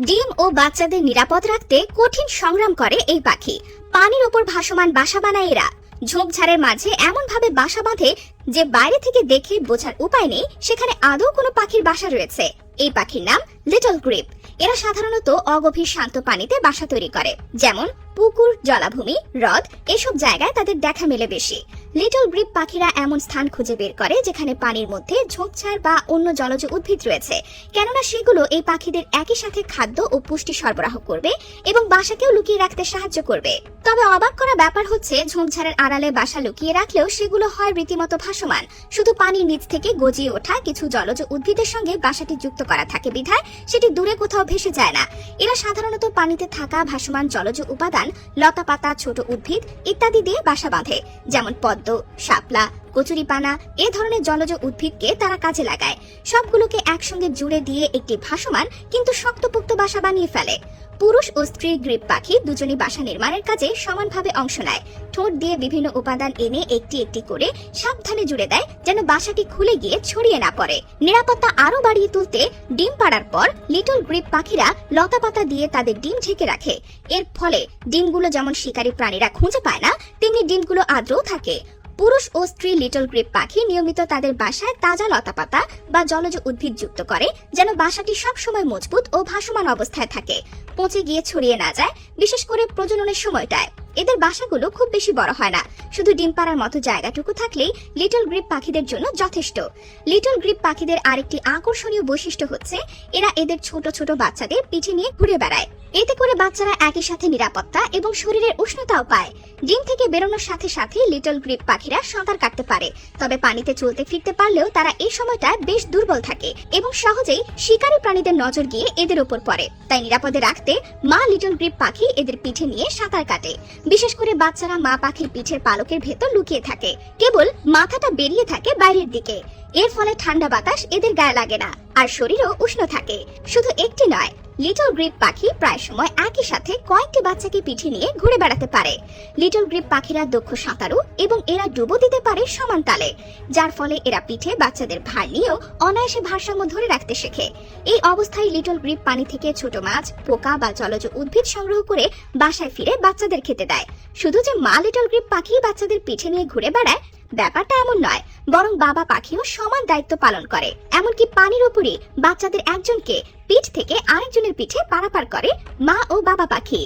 ডিম ও বাচ্চাদের নিরাপদ রাখতে কঠিন সংগ্রাম করে এই পাখি। পানির ওপর ভাসমান বাসা বানায় এরা। ঝোপঝাড়ের মাঝে এমন ভাবে বাসা বাঁধে যে বাইরে থেকে দেখে বোঝার উপায় নেই সেখানে আদৌ কোনো পাখির বাসা রয়েছে। এই পাখির নাম লিটল গ্রিপ। এরা সাধারণত অগভীর শান্ত পানিতে বাসা তৈরি করে, যেমন পুকুর, জলাভূমি, হ্রদ এসব জায়গায় তাদের দেখা মেলে বেশি। লিটল গ্রিপ পাখিরা এমন স্থান খুঁজে বের করে যেখানে পানির মধ্যে ঝোপঝাড় বা অন্য জলজ উদ্ভিদ রয়েছে, কেননা সেগুলো এই পাখিদের একই সাথে খাদ্য ও পুষ্টি সরবরাহ করবে এবং বাসাকেও লুকিয়ে রাখতে সাহায্য করবে। তবে অবাক করা ব্যাপার হচ্ছে, ঝোপঝাড়ের আড়ালে বাসা লুকিয়ে রাখলেও সেগুলো হয় রীতিমতো ভাসমান। শুধু পানির নিচ থেকে গজিয়ে ওঠা কিছু জলজ উদ্ভিদের সঙ্গে বাসাটি যুক্ত করা থাকে বিধায় সেটি দূরে কোথাও ভেসে যায় না। এরা সাধারণত পানিতে থাকা ভাসমান জলজ উপাদান, লতাপাতা, ছোট উদ্ভিদ ইত্যাদি দিয়ে বাসা বাঁধে, যেমন পদ্ম, শাপলা, কচুরিপানা এ ধরনের জলজ উদ্ভিদকে তারা কাজে লাগায়। সবগুলোকে একসঙ্গে জুড়ে দিয়ে একটি ভাসমান কিন্তু শক্তপোক্ত বাসা বানিয়ে ফেলে। পুরুষ ও স্ত্রী গ্রিপ পাখি দুজনই বাসা নির্মাণের কাজে সমানভাবে অংশ নেয়। ঠোঁট দিয়ে বিভিন্ন উপাদান এনে একটি একটি করে সাবধানে জুড়ে দেয় যেন বাসাটি খুলে গিয়ে ছড়িয়ে না পড়ে। নিরাপত্তা আরো বাড়িয়ে তুলতে ডিম পাড়ার পর লিটল গ্রিপ পাখিরা লতাপাতা দিয়ে তাদের ডিম ঢেকে রাখে। এর ফলে ডিমগুলো যেমন শিকারী প্রাণীরা খুঁজে পায় না, তেমনি ডিমগুলো আর্দ্রও থাকে। পুরুষ ও স্ত্রী লিটল গ্রিপ পাখি নিয়মিত তাদের বাসায় তাজা লতাপাতা বা জলজ উদ্ভিদ যুক্ত করে যেন বাসাটি সবসময় মজবুত ও ভাসমান অবস্থায় থাকে, পচে গিয়ে ছড়িয়ে না যায়। বিশেষ করে প্রজননের সময়টায় এদের বাসাগুলো খুব বেশি বড় হয় না, শুধু ডিম পাড়ার মতো জায়গাটুকু থাকলেই লিটল গ্রিপ পাখিদের জন্য যথেষ্ট। লিটল গ্রিপ পাখিদের আরেকটি আকর্ষণীয় বৈশিষ্ট্য হচ্ছে এরা এদের ছোট ছোট বাচ্চাদের পিঠে নিয়ে ঘুরে বেড়ায়। এতে করে বাচ্চারা একই সাথে নিরাপত্তা এবং শরীরের উষ্ণতাও পায়। ডিম থেকে বেরোনোর সাথে সাথে লিটল গ্রিপ পাখিরা সাঁতার কাটতে পারে, তবে পানিতে চলতে ফিরতে পারলেও তারা এই সময়টায় বেশ দুর্বল থাকে এবং সহজেই শিকারী প্রাণীদের নজর গিয়ে এদের উপর পড়ে। তাই নিরাপদে রাখতে মা লিটল গ্রিপ পাখি এদের পিঠে নিয়ে সাঁতার কাটে। বিশেষ করে বাচ্চারা মা পাখির পিঠের পালকের ভেতর লুকিয়ে থাকে, কেবল মাথাটা বেরিয়ে থাকে বাইরের দিকে। এর ফলে ঠান্ডা বাতাস এদের গায়ে লাগে না আর শরীরও উষ্ণ থাকে। শুধু একটি নয়, লিটল গ্রিপ পাখি প্রায় সময় একই সাথে কয়েকটি বাচ্চাকে পিঠে নিয়ে ঘুরে বেড়াতে পারে। লিটল গ্রিপ পাখিরা দক্ষ সাঁতারু এবং এরা ডুবো দিতে পারে সমান তালে, যার ফলে এরা পিঠে বাচ্চাদের ভার নিয়েও অনায়াসে ভারসাম্য ধরে রাখতে শেখে। এই অবস্থায় লিটল গ্রিপ পানি থেকে ছোট মাছ, পোকা বা জলজ উদ্ভিদ সংগ্রহ করে বাসায় ফিরে বাচ্চাদের খেতে দেয়। শুধু যে মা লিটল গ্রিপ পাখি বাচ্চাদের পিঠে নিয়ে ঘুরে বেড়ায় ব্যাপারটা এমন নয়, বরং বাবা পাখিও সমান দায়িত্ব পালন করে। এমনকি পানির উপরে বাচ্চাদের একজনকে পিঠ থেকে আরেকজনের পিঠে পারাপার করে মা ও বাবা পাখি।